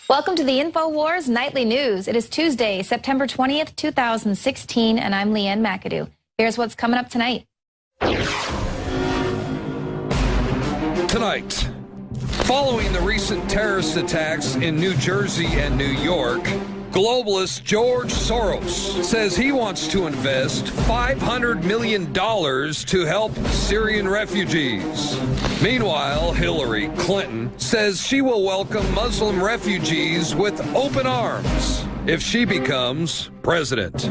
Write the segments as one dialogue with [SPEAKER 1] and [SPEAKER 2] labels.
[SPEAKER 1] Welcome to the INFOWARS Nightly News. It is Tuesday, September 20th, 2016, and I'm Leanne McAdoo. Here's what's coming up tonight.
[SPEAKER 2] Tonight, following the recent terrorist attacks in New Jersey and New York, globalist George Soros says he wants to invest $500 million to help Syrian refugees. Meanwhile, Hillary Clinton says she will welcome Muslim refugees with open arms if she becomes president.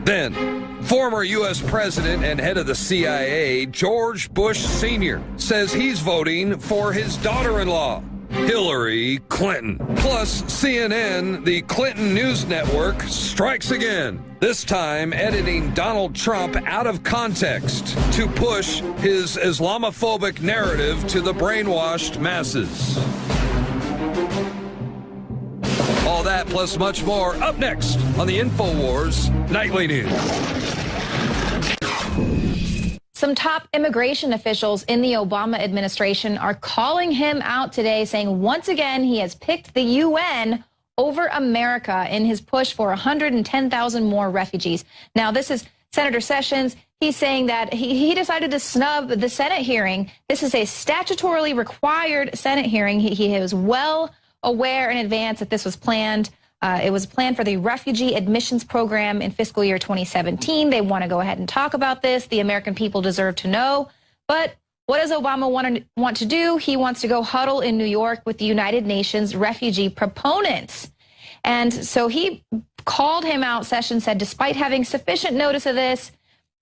[SPEAKER 2] Then, former U.S. President and head of the CIA, George Bush Sr., says he's voting for his daughter-in-law, Hillary Clinton. Plus, CNN, the Clinton News Network, strikes again, this time editing Donald Trump out of context to push his Islamophobic narrative to the brainwashed masses. All that plus much more up next on the INFOWARS Nightly News.
[SPEAKER 1] Some top immigration officials in the Obama administration are calling him out today, saying once again he has picked the UN over America in his push for 110,000 more refugees. Now, this is Senator Sessions. He's saying that he decided to snub the Senate hearing. This is a statutorily required Senate hearing. He was well aware in advance that this was planned. It was planned for the refugee admissions program in fiscal year 2017. They want to go ahead and talk about this. The American people deserve to know. But what does Obama want to do? He wants to go huddle in New York with the United Nations refugee proponents. And so he called him out. Sessions said, despite having sufficient notice of this,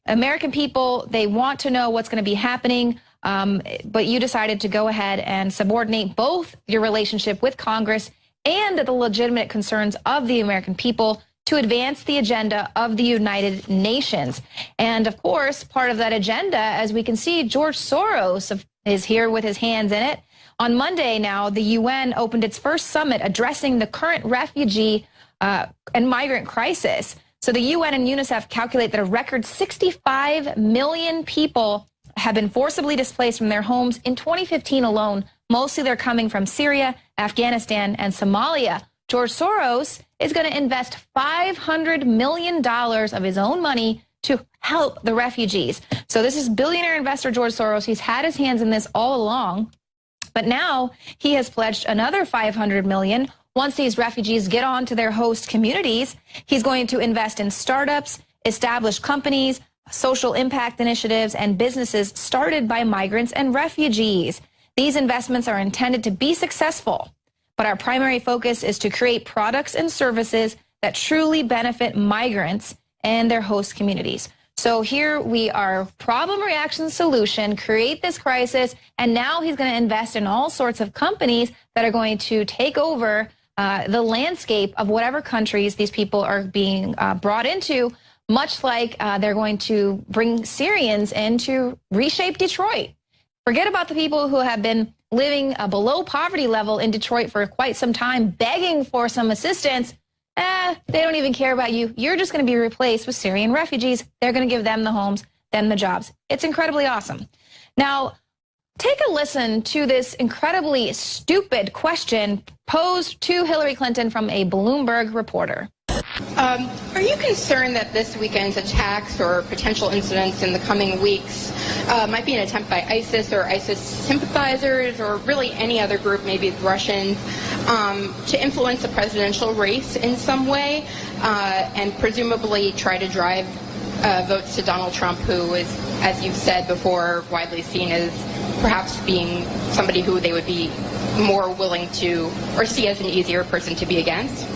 [SPEAKER 1] American people, they want to know what's going to be happening. But you decided to go ahead and subordinate both your relationship with Congress and the legitimate concerns of the American people to advance the agenda of the United Nations. And of course, part of that agenda, as we can see, George Soros is here with his hands in it. On Monday now, the UN opened its first summit addressing the current refugee and migrant crisis. So the UN and UNICEF calculate that a record 65 million people have been forcibly displaced from their homes in 2015 alone. Mostly they're coming from Syria, Afghanistan, and Somalia. George Soros is going to invest $500 million of his own money to help the refugees. So this is billionaire investor George Soros. He's had his hands in this all along. But now he has pledged another $500 million. Once these refugees get on to their host communities, he's going to invest in startups, established companies, social impact initiatives, and businesses started by migrants and refugees. These investments are intended to be successful, but our primary focus is to create products and services that truly benefit migrants and their host communities. So here we are, problem, reaction, solution, create this crisis, and now he's going to invest in all sorts of companies that are going to take over the landscape of whatever countries these people are being brought into, much like they're going to bring Syrians in to reshape Detroit. Forget about the people who have been living below poverty level in Detroit for quite some time, begging for some assistance. They don't even care about you. You're just going to be replaced with Syrian refugees. They're going to give them the homes, them the jobs. It's incredibly awesome. Now, take a listen to this incredibly stupid question posed to Hillary Clinton from a Bloomberg reporter.
[SPEAKER 3] Are you concerned that this weekend's attacks or potential incidents in the coming weeks might be an attempt by ISIS or ISIS sympathizers or really any other group, maybe the Russians, to influence the presidential race in some way and presumably try to drive votes to Donald Trump, who is, as you've said before, widely seen as perhaps being somebody who they would be more willing to or see as an easier person to be against?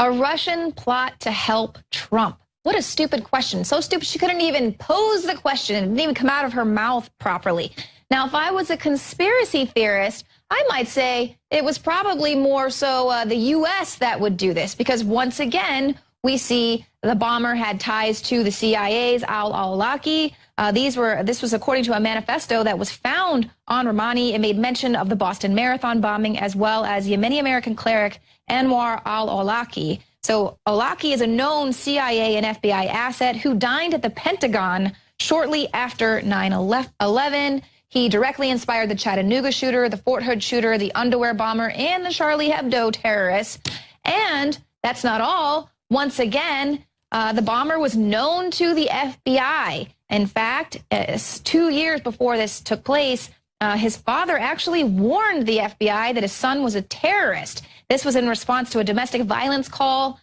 [SPEAKER 1] A Russian plot to help Trump. What a stupid question. So stupid she couldn't even pose the question. It didn't even come out of her mouth properly. Now, if I was a conspiracy theorist, I might say it was probably more so the U.S. that would do this, because once again, we see the bomber had ties to the CIA's al-Awlaki. This was according to a manifesto that was found on Romani. It made mention of the Boston Marathon bombing as well as Yemeni-American cleric Anwar al-Awlaki. So Awlaki is a known CIA and FBI asset who dined at the Pentagon shortly after 9/11. he directly inspired the Chattanooga shooter, the Fort Hood shooter, the underwear bomber, and the Charlie Hebdo terrorists. And that's not all. Once again, the bomber was known to the FBI. In fact, 2 years before this took place, his father actually warned the FBI that his son was a terrorist. This was in response to a domestic violence call,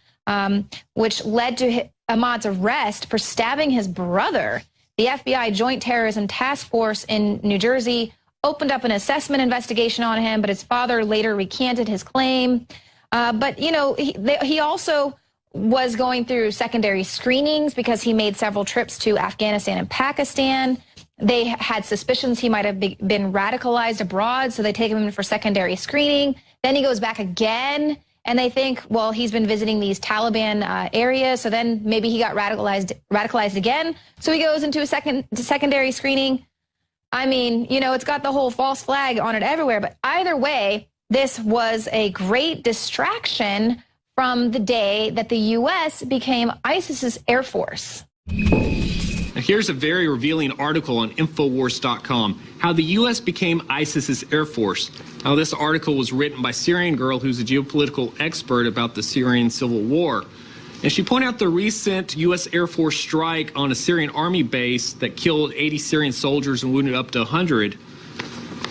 [SPEAKER 1] which led to Ahmad's arrest for stabbing his brother. The FBI Joint Terrorism Task Force in New Jersey opened up an assessment investigation on him, but his father later recanted his claim. But, you know, he also was going through secondary screenings because he made several trips to Afghanistan and Pakistan. They had suspicions he might have been radicalized abroad, so they take him in for secondary screening. Then he goes back again, and they think, well, he's been visiting these Taliban areas, so then maybe he got radicalized again. So he goes into a secondary screening. I mean, you know, it's got the whole false flag on it everywhere, but either way, this was a great distraction from the day that the U.S. became ISIS's Air Force.
[SPEAKER 4] Now here's a very revealing article on INFOWARS.com, how the U.S. became ISIS's Air Force. Now, this article was written by Syrian girl who's a geopolitical expert about the Syrian civil war. And she pointed out the recent U.S. Air Force strike on a Syrian army base that killed 80 Syrian soldiers and wounded up to 100.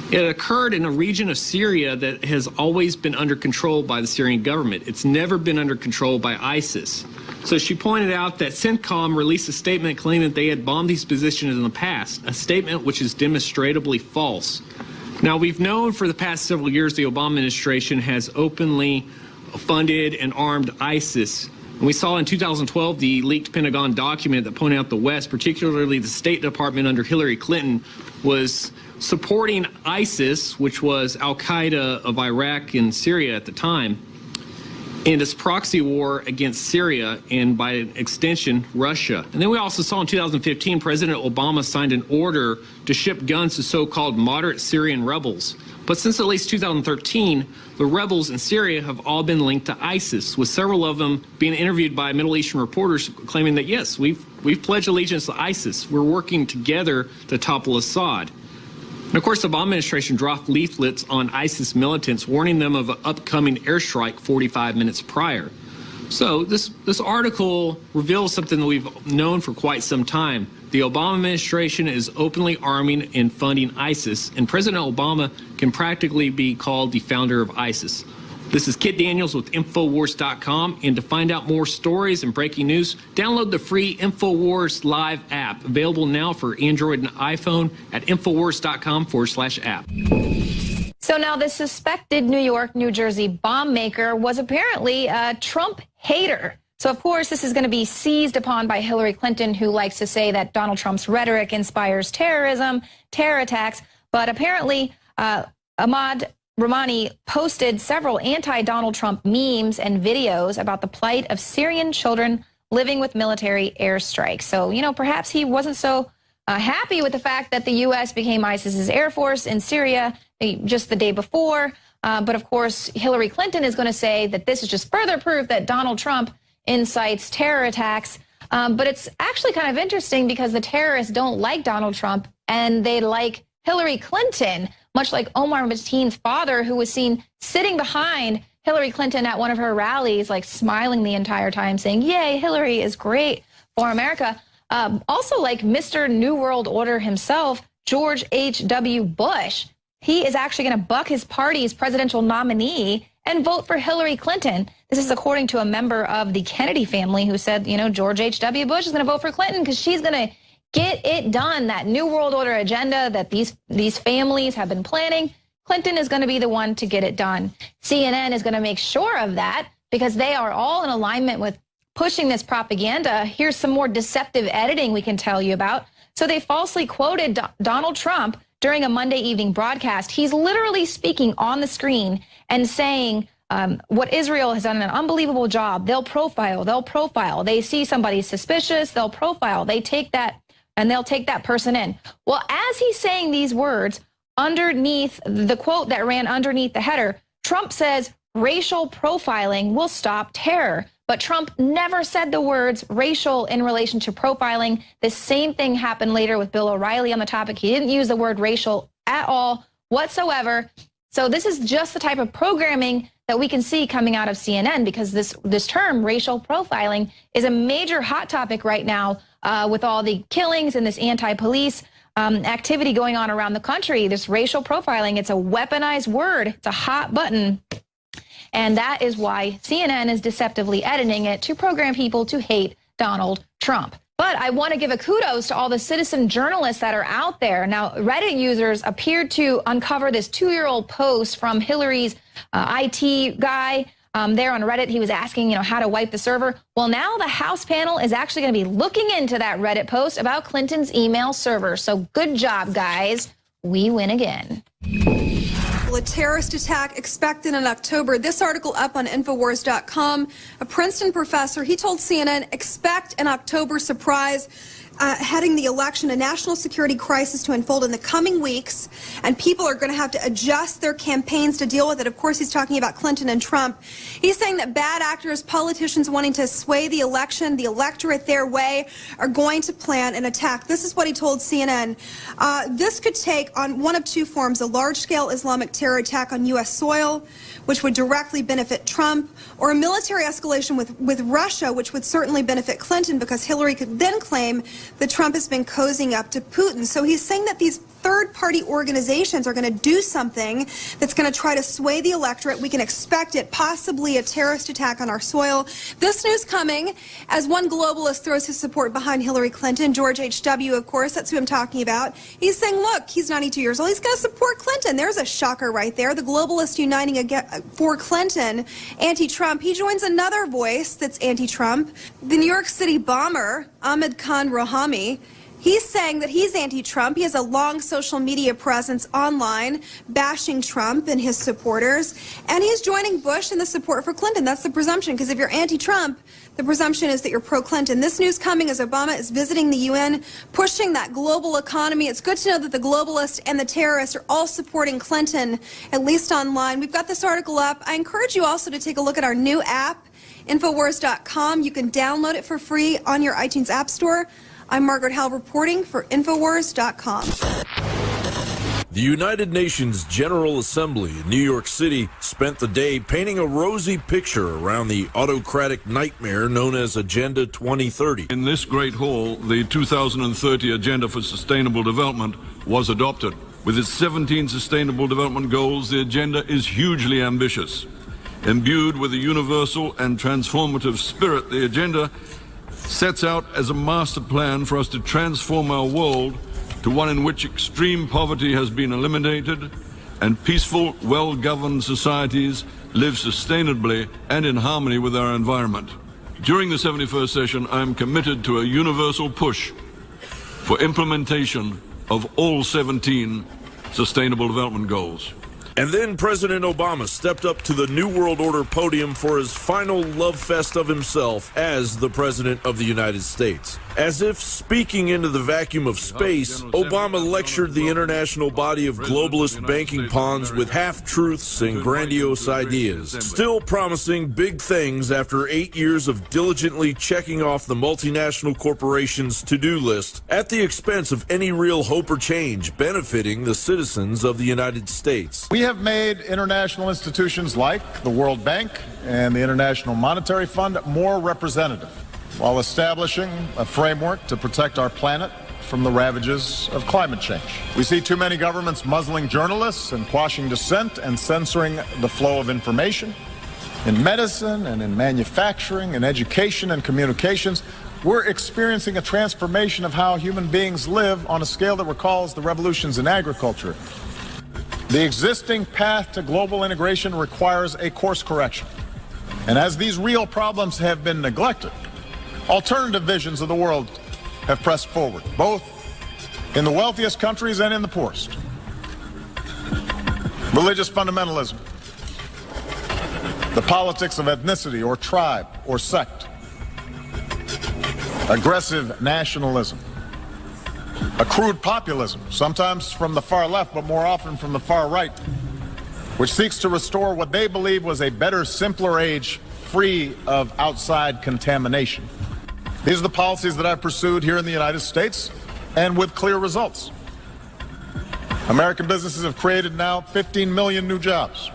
[SPEAKER 4] It occurred in a region of Syria that has always been under control by the Syrian government. It's never been under control by ISIS. So she pointed out that CENTCOM released a statement claiming that they had bombed these positions in the past, a statement which is demonstrably false. Now, we've known for the past several years the Obama administration has openly funded and armed ISIS. And we saw in 2012 the leaked Pentagon document that pointed out the West, particularly the State Department under Hillary Clinton, was supporting ISIS, which was al-Qaeda of Iraq and Syria at the time, in its proxy war against Syria and, by extension, Russia. And then we also saw in 2015 President Obama signed an order to ship guns to so-called moderate Syrian rebels. But since at least 2013, the rebels in Syria have all been linked to ISIS, with several of them being interviewed by Middle Eastern reporters claiming that, yes, we've pledged allegiance to ISIS. We're working together to topple Assad. And of course, the Obama administration dropped leaflets on ISIS militants, warning them of an upcoming airstrike 45 minutes prior. So this article reveals something that we've known for quite some time. The Obama administration is openly arming and funding ISIS, and President Obama can practically be called the founder of ISIS. This is Kit Daniels with INFOWARS.com, and to find out more stories and breaking news, download the free INFOWARS Live app, available now for Android and iPhone at INFOWARS.com/app.
[SPEAKER 1] So now the suspected New York, New Jersey bomb maker was apparently a Trump hater. So, of course, this is going to be seized upon by Hillary Clinton, who likes to say that Donald Trump's rhetoric inspires terrorism, terror attacks. But apparently, Ahmad Rahmani posted several anti-Donald Trump memes and videos about the plight of Syrian children living with military airstrikes. So, you know, perhaps he wasn't so happy with the fact that the U.S. became ISIS's Air Force in Syria just the day before. But, of course, Hillary Clinton is going to say that this is just further proof that Donald Trump incites terror attacks. But it's actually kind of interesting because the terrorists don't like Donald Trump and they like Hillary Clinton, much like Omar Mateen's father, who was seen sitting behind Hillary Clinton at one of her rallies, like smiling the entire time, saying, yay, Hillary is great for America. Also, like Mr. New World Order himself, George H.W. Bush, he is actually going to buck his party's presidential nominee and vote for Hillary Clinton. This is according to a member of the Kennedy family who said, you know, George H.W. Bush is going to vote for Clinton because she's going to get it done. That New World Order agenda that these families have been planning, Clinton is going to be the one to get it done. CNN is going to make sure of that because they are all in alignment with pushing this propaganda. Here's some more deceptive editing we can tell you about. So they falsely quoted Donald Trump during a Monday evening broadcast. He's literally speaking on the screen and saying what Israel has done an unbelievable job. They'll profile. They see somebody suspicious, they'll profile. They take that and they'll take that person in. Well, as he's saying these words, underneath the quote that ran underneath the header, Trump says racial profiling will stop terror. But Trump never said the words racial in relation to profiling. The same thing happened later with Bill O'Reilly on the topic. He didn't use the word racial at all whatsoever. So this is just the type of programming that we can see coming out of CNN, because this term, racial profiling, is a major hot topic right now with all the killings and this anti-police activity going on around the country. This racial profiling, it's a weaponized word. It's a hot button. And that is why CNN is deceptively editing it to program people to hate Donald Trump. But I want to give a kudos to all the citizen journalists that are out there. Now, Reddit users appeared to uncover this 2-year-old post from Hillary's IT guy there on Reddit. He was asking, how to wipe the server. Well, now the House panel is actually going to be looking into that Reddit post about Clinton's email server. So good job, guys. We win again.
[SPEAKER 5] A terrorist attack expected in October. This article up on INFOWARS.com. A Princeton professor, he told CNN, expect an October surprise heading the election, a national security crisis to unfold in the coming weeks, and people are going to have to adjust their campaigns to deal with it. Of course, he's talking about Clinton and Trump. He's saying that bad actors, politicians wanting to sway the election, the electorate their way, are going to plan an attack. This is what he told CNN. This could take on one of two forms: a large-scale Islamic terror attack on U.S. soil, which would directly benefit Trump, or a military escalation with Russia, which would certainly benefit Clinton, because Hillary could then claim that Trump has been cozying up to Putin. So he's saying that these third-party organizations are going to do something that's going to try to sway the electorate. We can expect it, possibly a terrorist attack on our soil. This news coming as one globalist throws his support behind Hillary Clinton. George H.W., of course, that's who I'm talking about. He's saying, look, he's 92 years old. He's going to support Clinton. There's a shocker right there. The globalist uniting again for Clinton, anti-Trump. He joins another voice that's anti-Trump. The New York City bomber, Ahmed Khan Rouhani. He's saying that he's anti-Trump. He has a long social media presence online, bashing Trump and his supporters. And he's joining Bush in the support for Clinton. That's the presumption, because if you're anti-Trump, the presumption is that you're pro-Clinton. This news coming as Obama is visiting the UN, pushing that global economy. It's good to know that the globalists and the terrorists are all supporting Clinton, at least online. We've got this article up. I encourage you also to take a look at our new app, INFOWARS.com. You can download it for free on your iTunes App Store. I'm Margaret Howell reporting for INFOWARS.com.
[SPEAKER 6] The United Nations General Assembly in New York City spent the day painting a rosy picture around the autocratic nightmare known as Agenda 2030.
[SPEAKER 7] In this great hall, the 2030 Agenda for Sustainable Development was adopted. With its 17 Sustainable Development Goals, the agenda is hugely ambitious. Imbued with a universal and transformative spirit, the agenda sets out as a master plan for us to transform our world to one in which extreme poverty has been eliminated and peaceful, well-governed societies live sustainably and in harmony with our environment. During the 71st session, I am committed to a universal push for implementation of all 17 Sustainable Development Goals.
[SPEAKER 6] And then President Obama stepped up to the New World Order podium for his final love fest of himself as the President of the United States. As if speaking into the vacuum of space, Obama lectured the international body of globalist banking pawns with half-truths and grandiose ideas, still promising big things after 8 years of diligently checking off the multinational corporations' to-do list at the expense of any real hope or change benefiting the citizens of the United States.
[SPEAKER 8] We have made international institutions like the World Bank and the International Monetary Fund more representative, while establishing a framework to protect our planet from the ravages of climate change. We see too many governments muzzling journalists and quashing dissent and censoring the flow of information. In medicine and in manufacturing and education and communications, we're experiencing a transformation of how human beings live on a scale that recalls the revolutions in agriculture. The existing path to global integration requires a course correction. And as these real problems have been neglected, alternative visions of the world have pressed forward, both in the wealthiest countries and in the poorest. Religious fundamentalism, the politics of ethnicity or tribe or sect, aggressive nationalism, a crude populism, sometimes from the far left, but more often from the far right, which seeks to restore what they believe was a better, simpler age free of outside contamination. These are the policies that I've pursued here in the United States, and with clear results. American businesses have created now 15 million new jobs.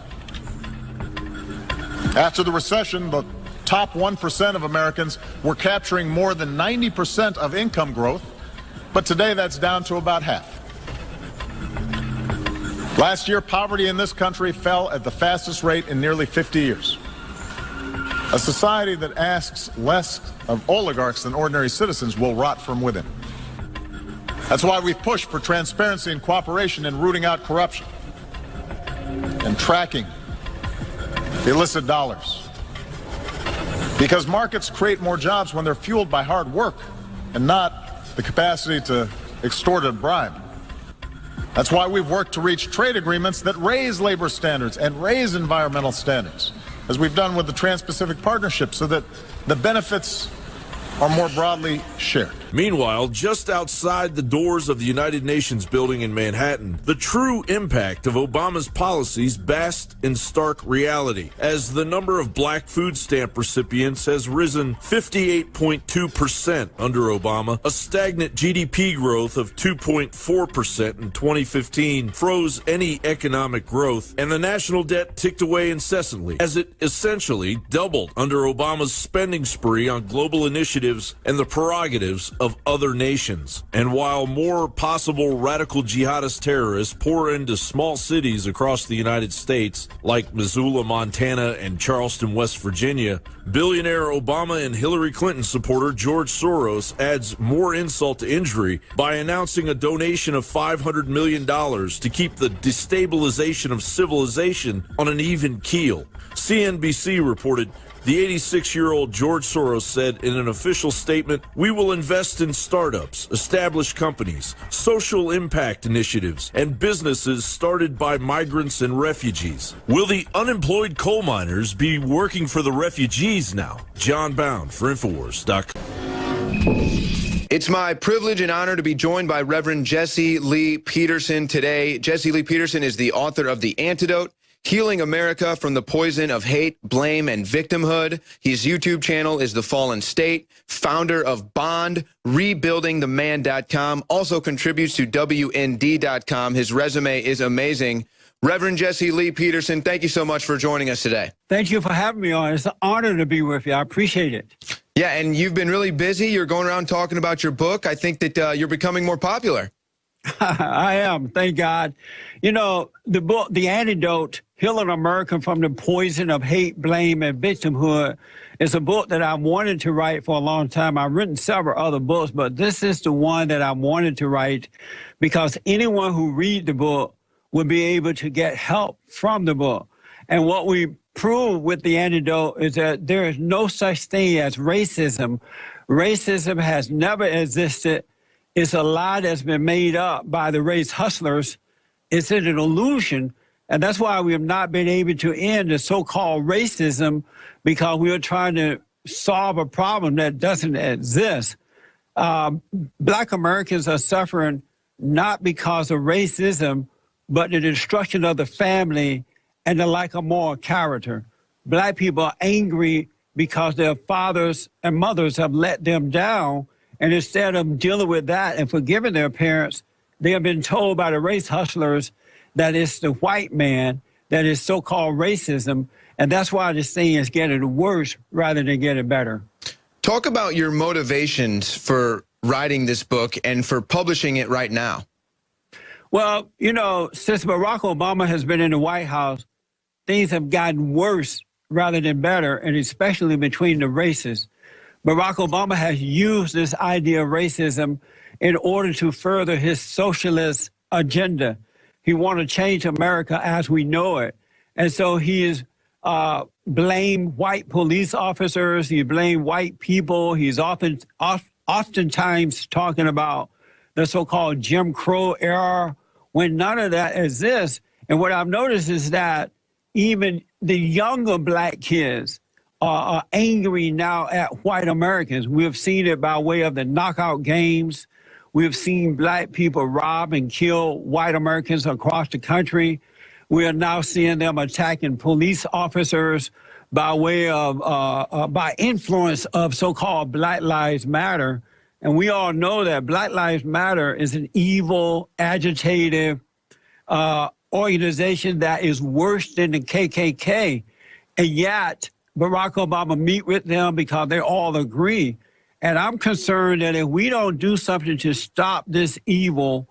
[SPEAKER 8] After the recession, the top 1% of Americans were capturing more than 90% of income growth, but today that's down to about half. Last year, poverty in this country fell at the fastest rate in nearly 50 years. A society that asks less of oligarchs than ordinary citizens will rot from within. That's why we've pushed for transparency and cooperation in rooting out corruption and tracking illicit dollars. Because markets create more jobs when they're fueled by hard work and not the capacity to extort a bribe. That's why we've worked to reach trade agreements that raise labor standards and raise environmental standards, as we've done with the Trans-Pacific Partnership, so that the benefits are more broadly shared.
[SPEAKER 6] Meanwhile, just outside the doors of the United Nations building in Manhattan, the true impact of Obama's policies basked in stark reality, as the number of black food stamp recipients has risen 58.2% under Obama. A stagnant GDP growth of 2.4% in 2015 froze any economic growth, and the national debt ticked away incessantly, as it essentially doubled under Obama's spending spree on global initiatives and the prerogatives of other nations. And while more possible radical jihadist terrorists pour into small cities across the United States, like Missoula, Montana, and Charleston, West Virginia, billionaire Obama and Hillary Clinton supporter George Soros adds more insult to injury by announcing a donation of $500 million to keep the destabilization of civilization on an even keel. CNBC reported the 86-year-old George Soros said in an official statement, "We will invest in startups, established companies, social impact initiatives, and businesses started by migrants and refugees." Will the unemployed coal miners be working for the refugees now? John Bound for INFOWARS.com.
[SPEAKER 9] It's my privilege and honor to be joined by Reverend Jesse Lee Peterson today. Jesse Lee Peterson is the author of The Antidote: Healing America from the Poison of Hate, Blame, and Victimhood. His YouTube channel is The Fallen State, founder of Bond, RebuildingTheMan.com, also contributes to WND.com. His resume is amazing. Reverend Jesse Lee Peterson, thank you so much for joining us today.
[SPEAKER 10] Thank you for having me on. It's an honor to be with you. I appreciate it.
[SPEAKER 9] Yeah, and you've been really busy. You're going around talking about your book. I think that you're becoming more popular.
[SPEAKER 10] I am, thank God. You know, the book, The Antidote, Healing America from the Poison of Hate, Blame, and Victimhood, is a book that I wanted to write for a long time. I've written several other books, but this is the one that I wanted to write because anyone who reads the book will be able to get help from the book. And what we prove with The Antidote is that there is no such thing as racism. Racism has never existed. It's a lie that's been made up by the race hustlers. It's an illusion, and that's why we have not been able to end the so-called racism, because we are trying to solve a problem that doesn't exist. Black Americans are suffering not because of racism, but the destruction of the family and the lack of moral character. Black people are angry because their fathers and mothers have let them down. And instead of dealing with that and forgiving their parents, they have been told by the race hustlers that it's the white man that is so-called racism. And that's why this thing is getting worse rather than getting better.
[SPEAKER 9] Talk about your motivations for writing this book and for publishing it right now.
[SPEAKER 10] Well, you know, since Barack Obama has been in the White House, things have gotten worse rather than better, and especially between the races. Barack Obama has used this idea of racism in order to further his socialist agenda. He wants to change America as we know it. And so he is blamed white police officers. He blamed white people. He's oftentimes talking about the so-called Jim Crow era when none of that exists. And what I've noticed is that even the younger black kids are angry now at white Americans. We have seen it by way of the knockout games. We have seen black people rob and kill white Americans across the country. We are now seeing them attacking police officers by way of, by influence of so-called Black Lives Matter. And we all know that Black Lives Matter is an evil, agitative organization that is worse than the KKK. And yet, Barack Obama meet with them because they all agree. And I'm concerned that if we don't do something to stop this evil,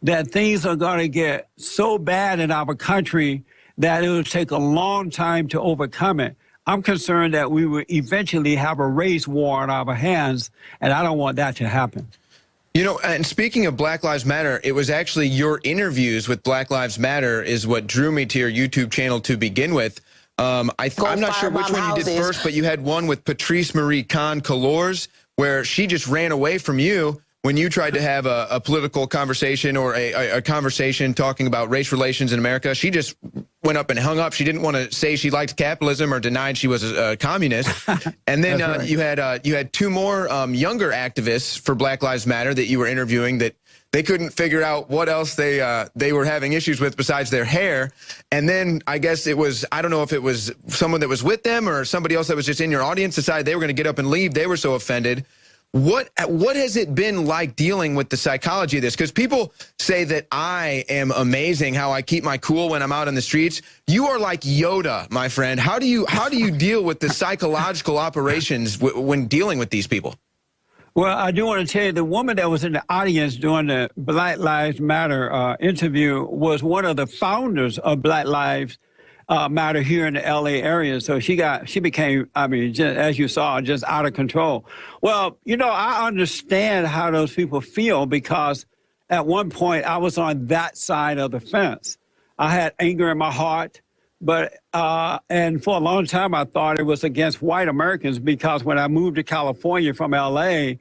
[SPEAKER 10] that things are going to get so bad in our country that it will take a long time to overcome it. I'm concerned that we will eventually have a race war on our hands, and I don't want that to happen.
[SPEAKER 9] You know, and speaking of Black Lives Matter, it was actually your interviews with Black Lives Matter is what drew me to your YouTube channel to begin with. I'm not sure which one you did first, but you had one with Patrice Marie Khan-Colors, where she just ran away from you when you tried to have a political conversation or a conversation talking about race relations in America. She just went up and hung up. She didn't want to say she liked capitalism or denied she was a communist. And then right. you had two more younger activists for Black Lives Matter that you were interviewing that they couldn't figure out what else they were having issues with besides their hair. And then I guess it was, I don't know if it was someone that was with them or somebody else that was just in your audience decided they were going to get up and leave. They were so offended. What has it been like dealing with the psychology of this? Because people say that I am amazing how I keep my cool when I'm out in the streets. You are like Yoda, my friend. How do you deal with the psychological operations when dealing with these people?
[SPEAKER 10] Well, I do want to tell you, the woman that was in the audience during the Black Lives Matter interview was one of the founders of Black Lives Matter here in the LA area. So she became, I mean, just, as you saw, just out of control. Well, you know, I understand how those people feel because at one point I was on that side of the fence. I had anger in my heart, but, and for a long time I thought it was against white Americans because when I moved to California from LA,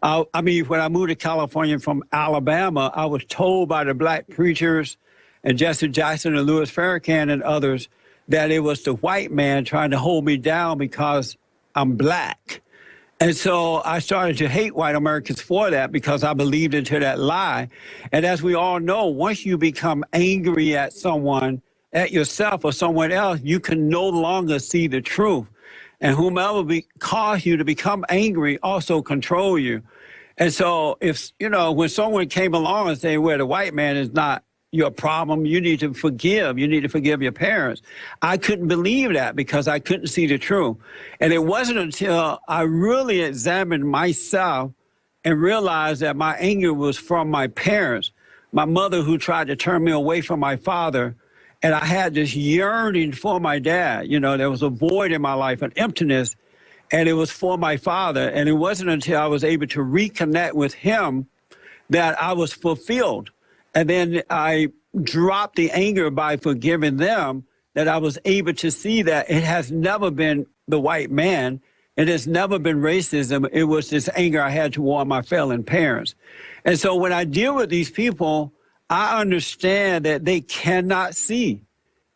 [SPEAKER 10] when I moved to California from Alabama, I was told by the black preachers and Jesse Jackson and Louis Farrakhan and others that it was the white man trying to hold me down because I'm black. And so I started to hate white Americans for that because I believed into that lie. And as we all know, once you become angry at someone, at yourself or someone else, you can no longer see the truth. And whomever caused you to become angry also control you. And so if, you know, when someone came along and said, well, the white man is not your problem, you need to forgive. You need to forgive your parents. I couldn't believe that because I couldn't see the truth. And it wasn't until I really examined myself and realized that my anger was from my parents, my mother who tried to turn me away from my father. And I had this yearning for my dad. You know, there was a void in my life, an emptiness, and it was for my father. And it wasn't until I was able to reconnect with him that I was fulfilled. And then I dropped the anger by forgiving them, that I was able to see that it has never been the white man. It has never been racism. It was this anger I had toward my failing parents. And so when I deal with these people, I understand that they cannot see.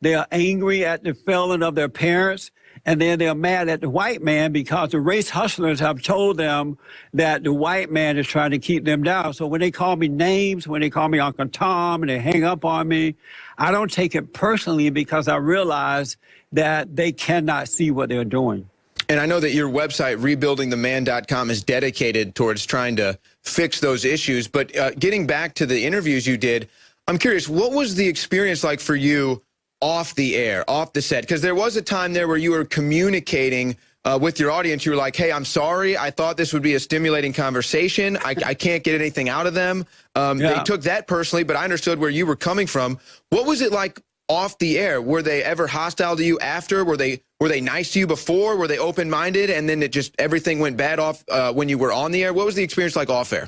[SPEAKER 10] They are angry at the failing of their parents, and then they're mad at the white man because the race hustlers have told them that the white man is trying to keep them down. So when they call me names, when they call me Uncle Tom and they hang up on me, I don't take it personally because I realize that they cannot see what they're doing.
[SPEAKER 9] And I know that your website, rebuildingtheman.com, is dedicated towards trying to fix those issues. But getting back to the interviews you did, I'm curious, what was the experience like for you off the air, off the set? Because there was a time there where you were communicating with your audience. You were like, hey, I'm sorry. I thought this would be a stimulating conversation. I can't get anything out of them. They took that personally, but I understood where you were coming from. What was it like off the air? Were they ever hostile to you after? Were they nice to you before? Were they open-minded? And then it just everything went bad off when you were on the air? What was the experience like off air?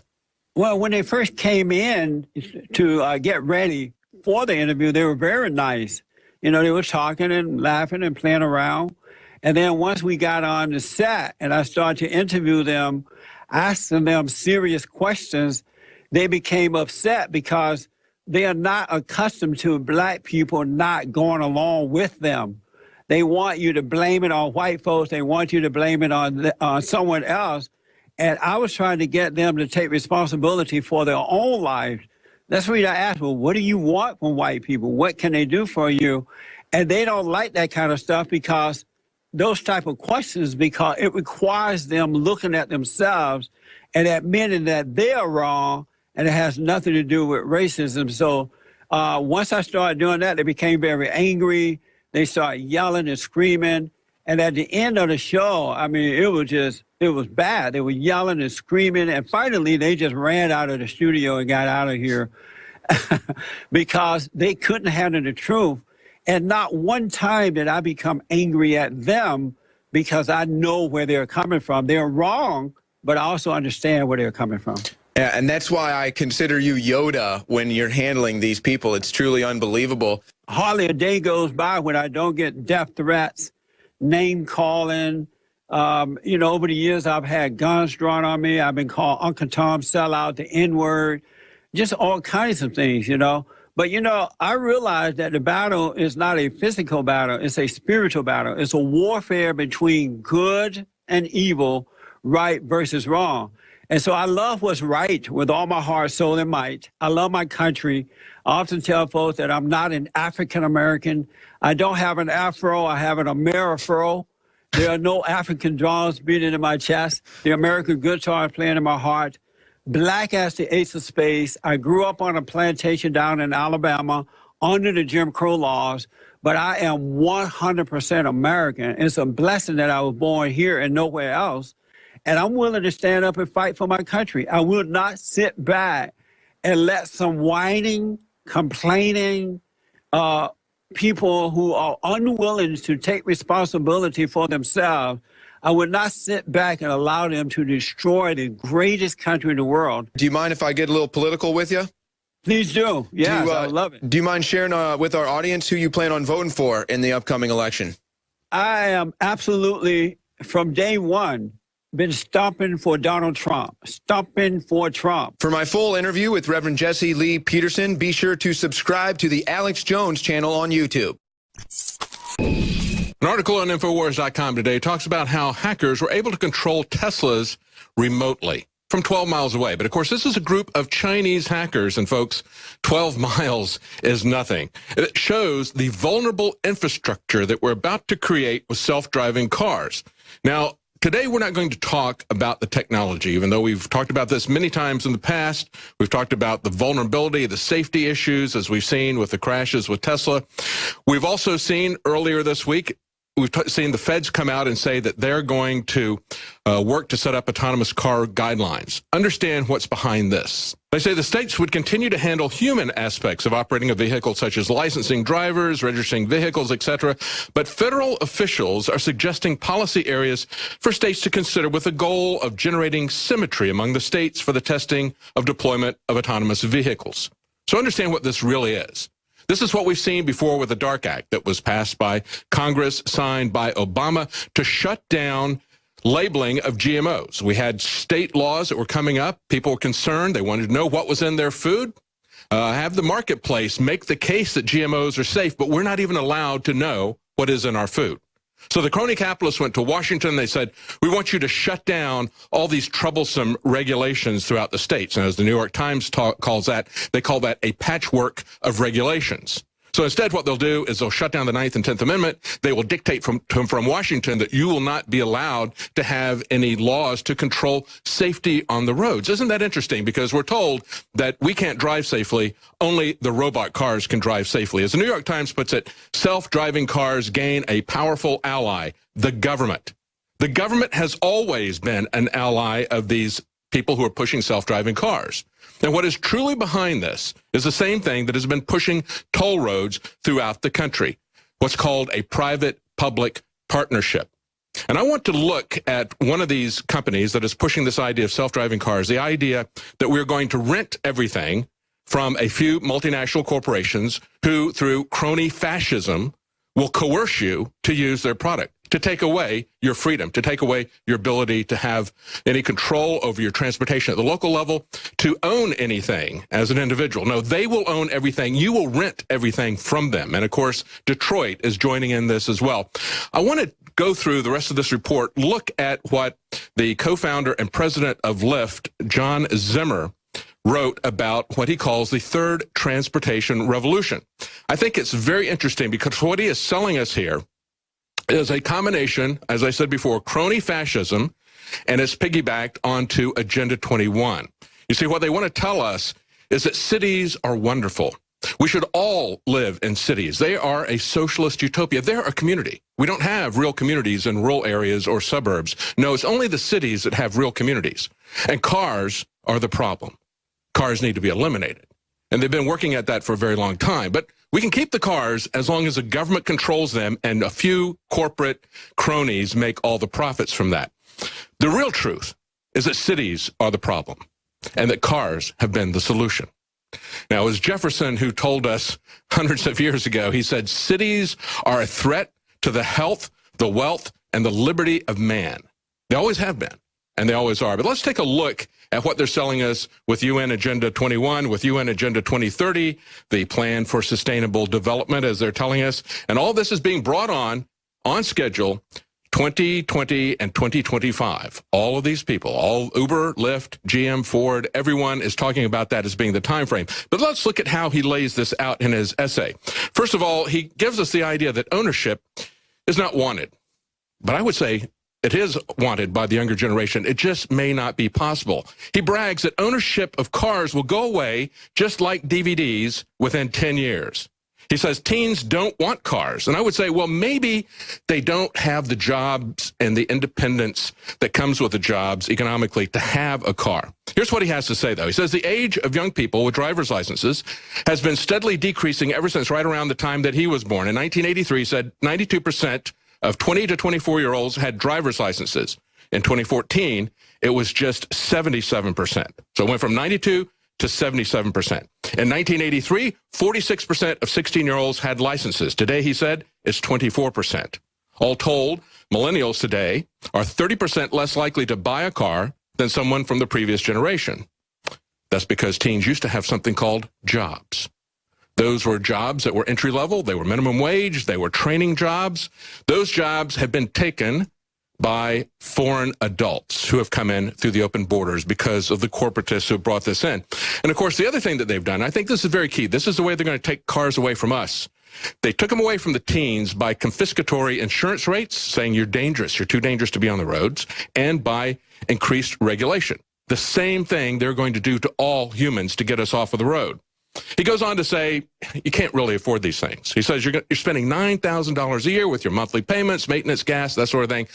[SPEAKER 10] Well, when they first came in to get ready for the interview, they were very nice. You know, they were talking and laughing and playing around. And then once we got on the set and I started to interview them, asking them serious questions, they became upset because they are not accustomed to black people not going along with them. They want you to blame it on white folks. They want you to blame it on someone else. And I was trying to get them to take responsibility for their own lives That's what I ask, well, what do you want from white people? What can they do for you? And they don't like that kind of stuff because those type of questions, because it requires them looking at themselves and admitting that they are wrong, and it has nothing to do with racism. So once I started doing that, they became very angry. They started yelling and screaming. And at the end of the show, I mean, it was bad. They were yelling and screaming. And finally, they just ran out of the studio and got out of here because they couldn't handle the truth. And not one time did I become angry at them because I know where they're coming from. They're wrong, but I also understand where they're coming from.
[SPEAKER 9] Yeah, and that's why I consider you Yoda when you're handling these people. It's truly unbelievable.
[SPEAKER 10] Hardly a day goes by when I don't get death threats, name calling. You know, over the years, I've had guns drawn on me. I've been called Uncle Tom sellout, the N-word, just all kinds of things, you know. But, you know, I realize that the battle is not a physical battle. It's a spiritual battle. It's a warfare between good and evil, right versus wrong. And so I love what's right with all my heart, soul, and might. I love my country. I often tell folks that I'm not an African-American. I don't have an afro. I have an Amerifro. There are no African drums beating in my chest. The American guitar is playing in my heart. Black as the ace of spades. I grew up on a plantation down in Alabama under the Jim Crow laws, but I am 100% American. It's a blessing that I was born here and nowhere else. And I'm willing to stand up and fight for my country. I will not sit back and let some whining, complaining people who are unwilling to take responsibility for themselves. I would not sit back and allow them to destroy the greatest country in the world.
[SPEAKER 9] Do you mind if I get a little political with you?
[SPEAKER 10] Please do. Yes, I would love it.
[SPEAKER 9] Do you mind sharing with our audience who you plan on voting for in the upcoming election?
[SPEAKER 10] I am absolutely, from day one, been stomping for Donald Trump, stomping for Trump.
[SPEAKER 9] For my full interview with Reverend Jesse Lee Peterson, be sure to subscribe to the Alex Jones channel on YouTube.
[SPEAKER 11] An article on INFOWARS.com today talks about how hackers were able to control Teslas remotely from 12 miles away. But of course, this is a group of Chinese hackers, and folks, 12 miles is nothing. It shows the vulnerable infrastructure that we're about to create with self-driving cars. Now, today, we're not going to talk about the technology, even though we've talked about this many times in the past. We've talked about the vulnerability, the safety issues, as we've seen with the crashes with Tesla. We've also seen earlier this week, we've seen the feds come out and say that they're going to work to set up autonomous car guidelines. Understand what's behind this. They say the states would continue to handle human aspects of operating a vehicle, such as licensing drivers, registering vehicles, etc. But federal officials are suggesting policy areas for states to consider with the goal of generating symmetry among the states for the testing of deployment of autonomous vehicles. So understand what this really is. This is what we've seen before with the DARK Act that was passed by Congress, signed by Obama, to shut down labeling of GMOs. We had state laws that were coming up. People were concerned. They wanted to know what was in their food. Have the marketplace make the case that GMOs are safe, but we're not even allowed to know what is in our food. So the crony capitalists went to Washington. They said, we want you to shut down all these troublesome regulations throughout the states. And as the New York Times calls that, they call that a patchwork of regulations. So instead, what they'll do is they'll shut down the 9th and 10th Amendment. They will dictate from Washington that you will not be allowed to have any laws to control safety on the roads. Isn't that interesting? Because we're told that we can't drive safely. Only the robot cars can drive safely. As the New York Times puts it, self-driving cars gain a powerful ally, the government. The government has always been an ally of these people who are pushing self-driving cars. And what is truly behind this is the same thing that has been pushing toll roads throughout the country, what's called a private-public partnership. And I want to look at one of these companies that is pushing this idea of self-driving cars, the idea that we're going to rent everything from a few multinational corporations who, through crony fascism, will coerce you to use their product, to take away your freedom, to take away your ability to have any control over your transportation at the local level, to own anything as an individual. No, they will own everything. You will rent everything from them. And of course, Detroit is joining in this as well. I want to go through the rest of this report, look at what the co-founder and president of Lyft, John Zimmer, wrote about what he calls the third transportation revolution. I think it's very interesting because what he is selling us here is a combination, as I said before, crony fascism, and it's piggybacked onto Agenda 21. You see, what they want to tell us is that cities are wonderful. We should all live in cities. They are a socialist utopia. They're a community. We don't have real communities in rural areas or suburbs. No, it's only the cities that have real communities. And cars are the problem. Cars need to be eliminated. And they've been working at that for a very long time. But we can keep the cars as long as the government controls them and a few corporate cronies make all the profits from that. The real truth is that cities are the problem and that cars have been the solution. Now, it was Jefferson who told us hundreds of years ago, he said, cities are a threat to the health, the wealth, and the liberty of man. They always have been, and they always are. But let's take a look at what they're selling us with UN Agenda 21, with UN Agenda 2030, the Plan for Sustainable Development, as they're telling us. And all this is being brought on schedule, 2020 and 2025. All of these people, all Uber, Lyft, GM, Ford, everyone is talking about that as being the time frame. But let's look at how he lays this out in his essay. First of all, he gives us the idea that ownership is not wanted. But I would say it is wanted by the younger generation. It just may not be possible. He brags that ownership of cars will go away just like DVDs within 10 years. He says teens don't want cars. And I would say, well, maybe they don't have the jobs and the independence that comes with the jobs economically to have a car. Here's what he has to say, though. He says the age of young people with driver's licenses has been steadily decreasing ever since right around the time that he was born. In 1983, he said 92% of 20 to 24-year-olds had driver's licenses. In 2014, it was just 77%. So it went from 92 to 77%. In 1983, 46% of 16-year-olds had licenses. Today, he said, it's 24%. All told, millennials today are 30% less likely to buy a car than someone from the previous generation. That's because teens used to have something called jobs. Those were jobs that were entry-level, they were minimum wage, they were training jobs. Those jobs have been taken by foreign adults who have come in through the open borders because of the corporatists who brought this in. And of course, the other thing that they've done, I think this is very key, this is the way they're going to take cars away from us. They took them away from the teens by confiscatory insurance rates, saying you're dangerous, you're too dangerous to be on the roads, and by increased regulation. The same thing they're going to do to all humans to get us off of the road. He goes on to say, you can't really afford these things. He says you're spending $9,000 a year with your monthly payments, maintenance, gas, that sort of thing.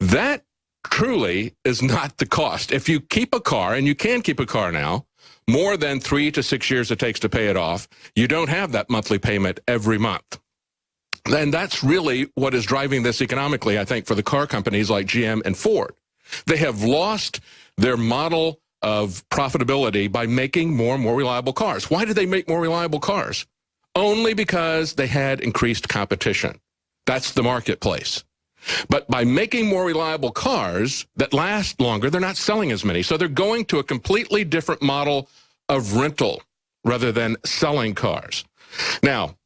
[SPEAKER 11] That truly is not the cost. If you keep a car, and you can keep a car now, more than 3 to 6 years it takes to pay it off, you don't have that monthly payment every month. And that's really what is driving this economically, I think, for the car companies like GM and Ford. They have lost their model of profitability by making more and more reliable cars. Why did they make more reliable cars? Only because they had increased competition. That's the marketplace. But by making more reliable cars that last longer, they're not selling as many. So they're going to a completely different model of rental rather than selling cars. Now,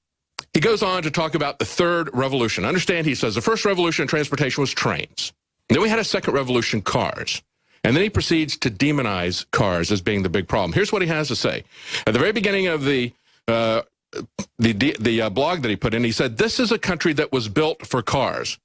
[SPEAKER 11] he goes on to talk about the third revolution. Understand, he says, the first revolution in transportation was trains. Then we had a second revolution, cars. And then he proceeds to demonize cars as being the big problem. Here's what he has to say. At the very beginning of the blog that he put in, he said, this is a country that was built for cars.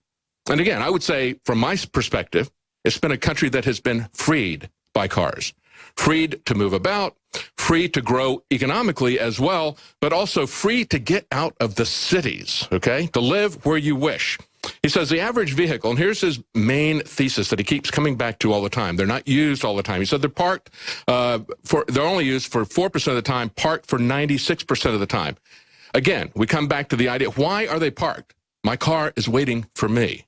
[SPEAKER 11] And again, I would say, from my perspective, it's been a country that has been freed by cars. Freed to move about, free to grow economically as well, but also free to get out of the cities, okay, to live where you wish. He says the average vehicle, and here's his main thesis that he keeps coming back to all the time. They're not used all the time. He said they're parked they're only used for 4% of the time, parked for 96% of the time. Again, we come back to the idea, why are they parked? My car is waiting for me.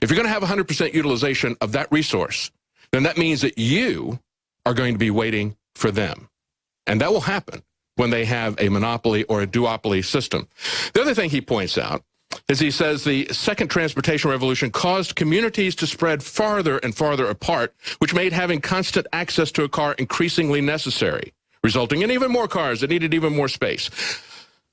[SPEAKER 11] If you're going to have 100% utilization of that resource, then that means that you are going to be waiting for them. And that will happen when they have a monopoly or a duopoly system. The other thing he points out is he says the second transportation revolution caused communities to spread farther and farther apart, which made having constant access to a car increasingly necessary, resulting in even more cars that needed even more space.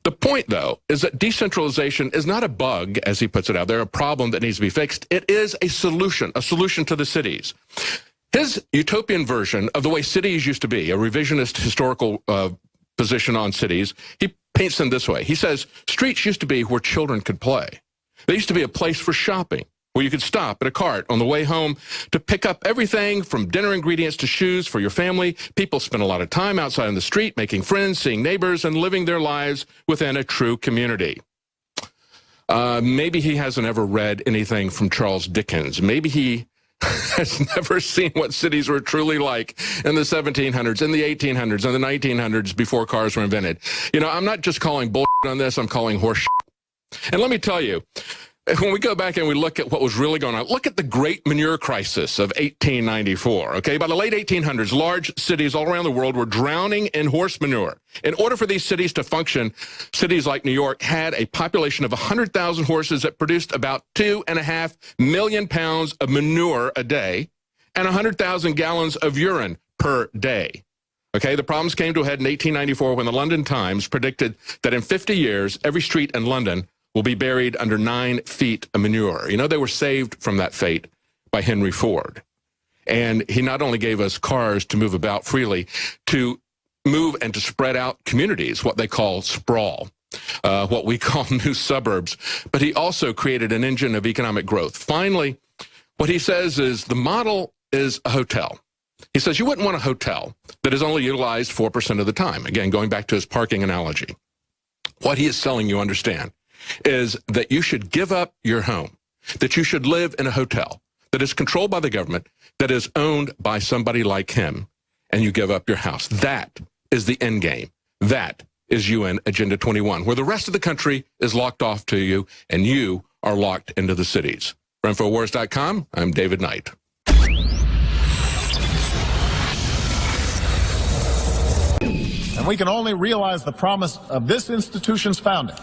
[SPEAKER 11] The point, though, is that decentralization is not a bug, as he puts it out there, a problem that needs to be fixed. It is a solution to the cities. His utopian version of the way cities used to be, a revisionist historical position on cities, he paints them this way. He says, streets used to be where children could play. They used to be a place for shopping, where you could stop at a cart on the way home to pick up everything from dinner ingredients to shoes for your family. People spent a lot of time outside on the street, making friends, seeing neighbors, and living their lives within a true community. Maybe he hasn't ever read anything from Charles Dickens. Maybe he has never seen what cities were truly like in the 1700s, in the 1800s, in the 1900s, before cars were invented. You know, I'm not just calling bullshit on this, I'm calling horse shit. And let me tell you, when we go back and we look at what was really going on, look at the great manure crisis of 1894, okay? By the late 1800s, large cities all around the world were drowning in horse manure. In order for these cities to function, cities like New York had a population of 100,000 horses that produced about 2.5 million pounds of manure a day and 100,000 gallons of urine per day. Okay, the problems came to a head in 1894 when the London Times predicted that in 50 years, every street in London will be buried under 9 feet of manure. You know, they were saved from that fate by Henry Ford. And he not only gave us cars to move about freely, to move and to spread out communities, what they call sprawl, what we call new suburbs, but he also created an engine of economic growth. Finally, what he says is the model is a hotel. He says you wouldn't want a hotel that is only utilized 4% of the time. Again, going back to his parking analogy. What he is selling you, understand, is that you should give up your home, that you should live in a hotel that is controlled by the government, that is owned by somebody like him, and you give up your house. That is the end game. That is UN Agenda 21, where the rest of the country is locked off to you, and you are locked into the cities. For INFOWARS.com, I'm David Knight.
[SPEAKER 8] And we can only realize the promise of this institution's founding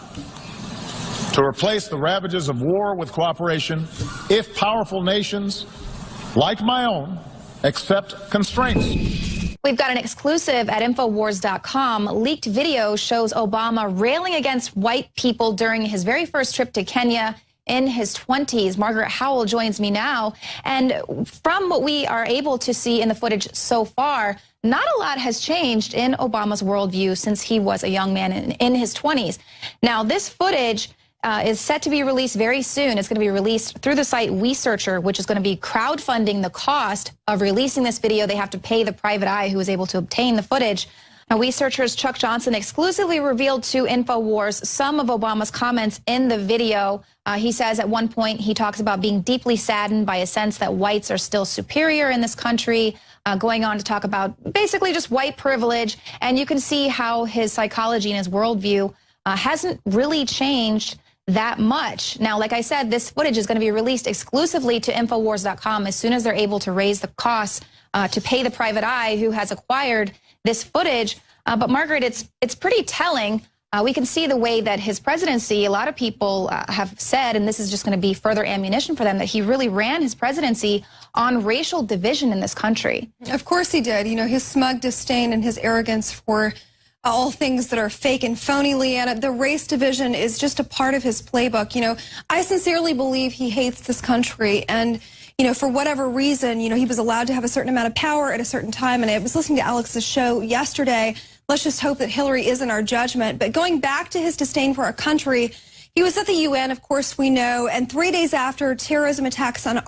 [SPEAKER 8] to replace the ravages of war with cooperation if powerful nations, like my own, accept constraints.
[SPEAKER 1] We've got an exclusive at INFOWARS.com. Leaked video shows Obama railing against white people during his very first trip to Kenya in his 20s. Margaret Howell joins me now. And from what we are able to see in the footage so far, not a lot has changed in Obama's worldview since he was a young man in his 20s. Now, this footage is set to be released very soon. It's going to be released through the site WeSearcher, which is going to be crowdfunding the cost of releasing this video. They have to pay the private eye who was able to obtain the footage. Now, WeSearcher's Chuck Johnson exclusively revealed to INFOWARS some of Obama's comments in the video. He says at one point he talks about being deeply saddened by a sense that whites are still superior in this country, going on to talk about basically just white privilege. And you can see how his psychology and his worldview hasn't really changed that much. Now, like I said, this footage is going to be released exclusively to INFOWARS.com as soon as they're able to raise the costs to pay the private eye who has acquired this footage. But Margaret, it's pretty telling. We can see the way that his presidency, a lot of people have said, and this is just going to be further ammunition for them, that he really ran his presidency on racial division in this country.
[SPEAKER 5] Of course he did. You know, his smug disdain and his arrogance for all things that are fake and phony, Leanna. The race division is just a part of his playbook. You know, I sincerely believe he hates this country, and you know, for whatever reason, you know, he was allowed to have a certain amount of power at a certain time. And I was listening to Alex's show yesterday. Let's just hope that Hillary isn't our judgment. But going back to his disdain for our country, he was at the UN, of course, we know, and 3 days after terrorism attacks on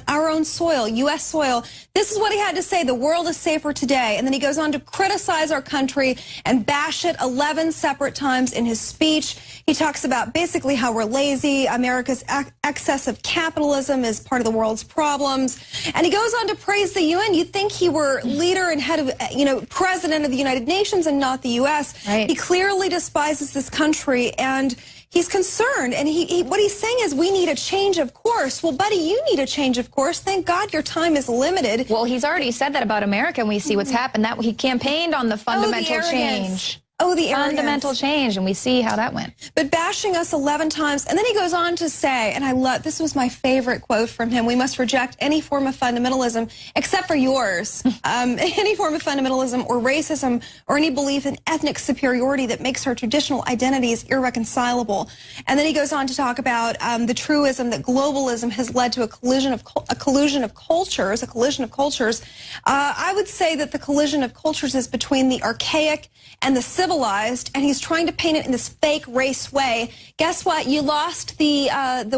[SPEAKER 5] our own soil, U.S. soil, this is what he had to say: the world is safer today. And then he goes on to criticize our country and bash it 11 separate times in his speech. He talks about basically how we're lazy, America's excessive capitalism is part of the world's problems. And he goes on to praise the UN. You'd think he were leader and head of, you know, president of the United Nations and not the U.S. Right. He clearly despises this country, and he's concerned, and what he's saying is we need a change of course. Well, buddy, you need a change of course. Thank God your time is limited.
[SPEAKER 1] Well, he's already said that about America, and we see what's happened. That he campaigned on the fundamental change.
[SPEAKER 5] Oh, the
[SPEAKER 1] fundamental change, and we see how that went.
[SPEAKER 5] But bashing us 11 times, and then he goes on to say, and I love, this was my favorite quote from him, we must reject any form of fundamentalism, except for yours, any form of fundamentalism or racism or any belief in ethnic superiority that makes our traditional identities irreconcilable. And then he goes on to talk about the truism that globalism has led to a collision of cultures. I would say that the collision of cultures is between the archaic and the civilized, and he's trying to paint it in this fake race way. Guess what? You lost the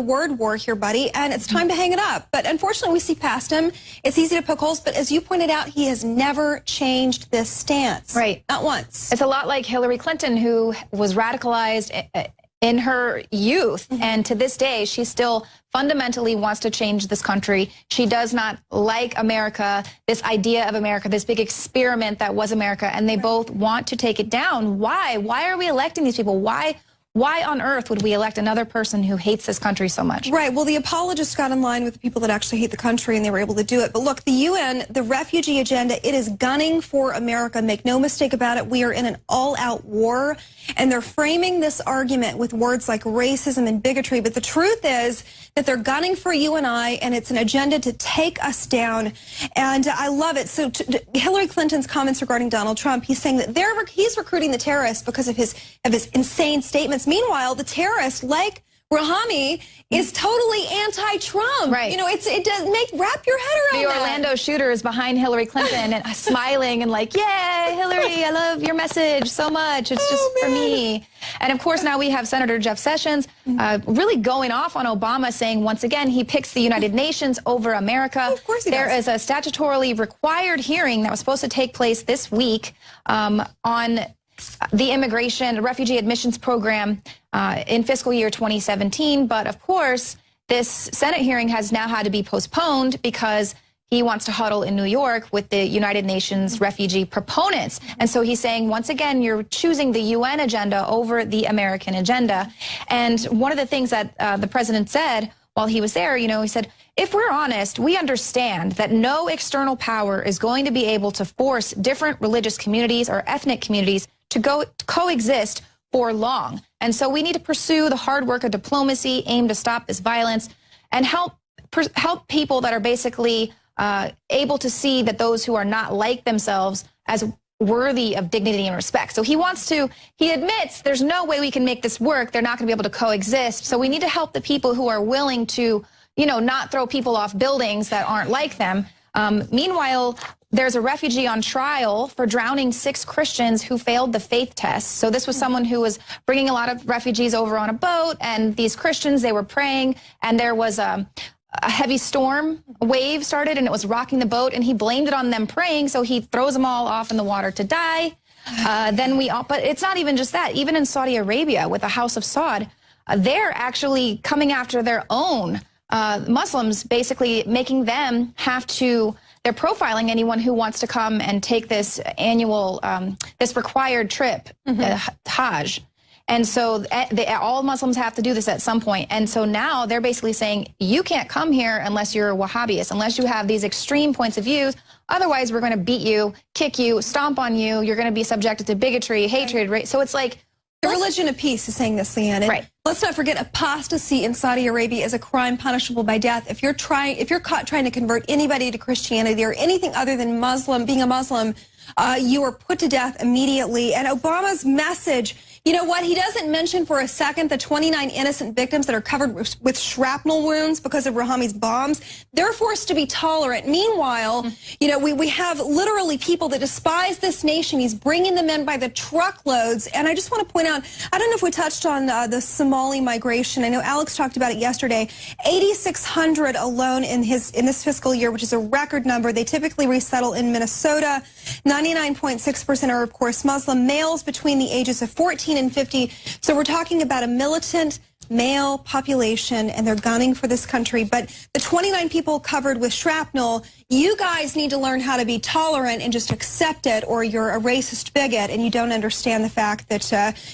[SPEAKER 5] word war here, buddy, and it's time to hang it up. But unfortunately, we see past him. It's easy to poke holes, but as you pointed out, he has never changed this stance.
[SPEAKER 1] Right.
[SPEAKER 5] Not once.
[SPEAKER 1] It's a lot like Hillary Clinton, who was radicalized in her youth, and to this day, she still fundamentally wants to change this country. She does not like America, this idea of America, this big experiment that was America, and they both want to take it down. Why? Why are we electing these people? Why on earth would we elect another person who hates this country so much?
[SPEAKER 5] Right. Well, the apologists got in line with the people that actually hate the country, and they were able to do it. But look, the UN, the refugee agenda, it is gunning for America. Make no mistake about it. We are in an all-out war, and they're framing this argument with words like racism and bigotry. But the truth is that they're gunning for you and I, and it's an agenda to take us down. And I love it. So Hillary Clinton's comments regarding Donald Trump, he's saying that he's recruiting the terrorists because of his insane statements. Meanwhile, the terrorist, like Rahami, is totally anti-Trump.
[SPEAKER 1] Right.
[SPEAKER 5] You know, it does wrap your head around
[SPEAKER 1] the
[SPEAKER 5] that.
[SPEAKER 1] Orlando shooter is behind Hillary Clinton and smiling and like, yeah, Hillary, I love your message so much. It's just for me. And of course, now we have Senator Jeff Sessions really going off on Obama, saying once again he picks the United Nations over America.
[SPEAKER 5] Oh, of course he does.
[SPEAKER 1] There is a statutorily required hearing that was supposed to take place this week on the refugee admissions program in fiscal year 2017. But of course, this Senate hearing has now had to be postponed because he wants to huddle in New York with the United Nations refugee proponents. And so he's saying, once again, you're choosing the UN agenda over the American agenda. And one of the things that the president said while he was there, you know, he said, if we're honest, we understand that no external power is going to be able to force different religious communities or ethnic communities to coexist for long. And so we need to pursue the hard work of diplomacy aimed to stop this violence and help people that are basically able to see that those who are not like themselves as worthy of dignity and respect. So he admits there's no way we can make this work. They're not going to be able to coexist. So we need to help the people who are willing to, you know, not throw people off buildings that aren't like them. Meanwhile, there's a refugee on trial for drowning 6 Christians who failed the faith test. So this was someone who was bringing a lot of refugees over on a boat, and these Christians, they were praying, and there was a heavy storm, a wave started, and it was rocking the boat, and he blamed it on them praying, so he throws them all off in the water to die. But it's not even just that. Even in Saudi Arabia with the House of Saud, they're actually coming after their own Muslims, basically making them have to, they're profiling anyone who wants to come and take this annual, this required trip, Hajj. And so all Muslims have to do this at some point. And so now they're basically saying, you can't come here unless you're a Wahhabist, unless you have these extreme points of views. Otherwise, we're going to beat you, kick you, stomp on you. You're going to be subjected to bigotry, hatred. Right? So it's like,
[SPEAKER 5] the religion of peace is saying this, Leanne. And
[SPEAKER 1] right.
[SPEAKER 5] Let's not forget, apostasy in Saudi Arabia is a crime punishable by death. If you're caught trying to convert anybody to Christianity or anything other than being a Muslim, you are put to death immediately. And Obama's message, you know what? He doesn't mention for a second the 29 innocent victims that are covered with shrapnel wounds because of Rahami's bombs. They're forced to be tolerant. Meanwhile, you know, we have literally people that despise this nation. He's bringing them in by the truckloads. And I just want to point out, I don't know if we touched on the Somali migration. I know Alex talked about it yesterday. 8,600 alone in this fiscal year, which is a record number. They typically resettle in Minnesota. 99.6% are, of course, Muslim males between the ages of 14 and 50. So we're talking about a militant male population, and they're gunning for this country. But the 29 people covered with shrapnel, you guys need to learn how to be tolerant and just accept it, or you're a racist bigot and you don't understand the fact that,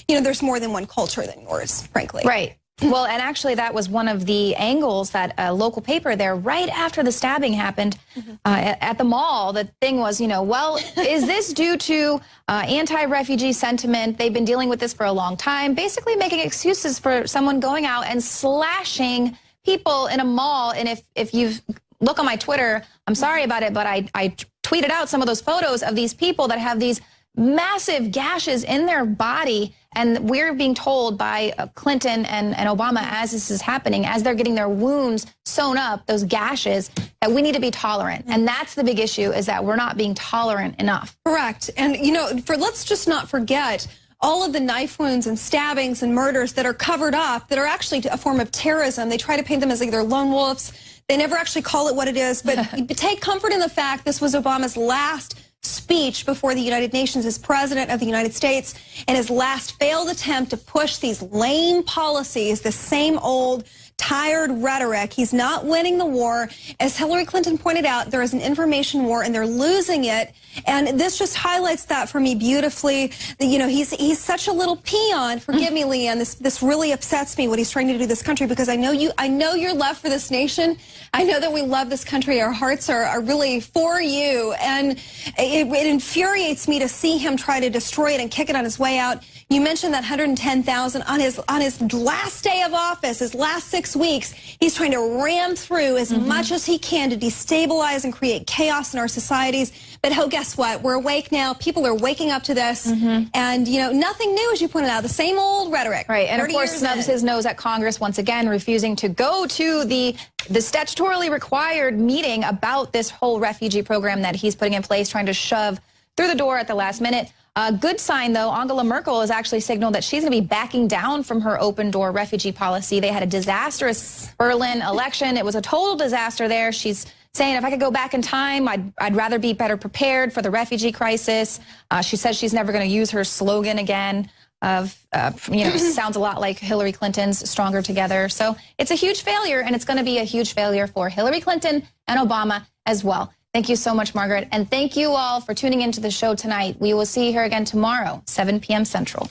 [SPEAKER 5] you know, there's more than one culture than yours, frankly.
[SPEAKER 1] Right. Well, and actually that was one of the angles that a local paper there, right after the stabbing happened at the mall, the thing was, you know, well, is this due to anti-refugee sentiment? They've been dealing with this for a long time, basically making excuses for someone going out and slashing people in a mall. And if you look on my Twitter, I'm sorry about it, but I tweeted out some of those photos of these people that have these massive gashes in their body. And we're being told by Clinton and Obama, as this is happening, as they're getting their wounds sewn up, those gashes, that we need to be tolerant. And that's the big issue, is that we're not being tolerant enough.
[SPEAKER 5] Correct. And, you know, let's just not forget all of the knife wounds and stabbings and murders that are covered up, that are actually a form of terrorism. They try to paint them as either lone wolves. They never actually call it what it is. But take comfort in the fact this was Obama's last speech before the United Nations as president of the United States, and his last failed attempt to push these lame policies, the same old tired rhetoric. He's not winning the war. As Hillary Clinton pointed out, there is an information war and they're losing it. And this just highlights that for me beautifully. That, you know, he's such a little peon. Forgive me, Leanne. This really upsets me what he's trying to do to this country, because I know your love for this nation. I know that we love this country. Our hearts are really for you. And it infuriates me to see him try to destroy it and kick it on his way out. You mentioned that 110,000 on his last day of office, his last 6 weeks. He's trying to ram through as much as he can to destabilize and create chaos in our societies. But guess what? We're awake now. People are waking up to this. And, you know, nothing new, as you pointed out. The same old rhetoric.
[SPEAKER 1] Right. And, of course, snubs his nose at Congress once again, refusing to go to the statutorily required meeting about this whole refugee program that he's putting in place, trying to shove through the door at the last minute. Good sign, though, Angela Merkel has actually signaled that she's going to be backing down from her open-door refugee policy. They had a disastrous Berlin election. It was a total disaster there. She's saying, if I could go back in time, I'd rather be better prepared for the refugee crisis. She says she's never going to use her slogan again of, you know, sounds a lot like Hillary Clinton's Stronger Together. So it's a huge failure, and it's going to be a huge failure for Hillary Clinton and Obama as well. Thank you so much, Margaret. And thank you all for tuning into the show tonight. We will see you here again tomorrow, 7 p.m. Central.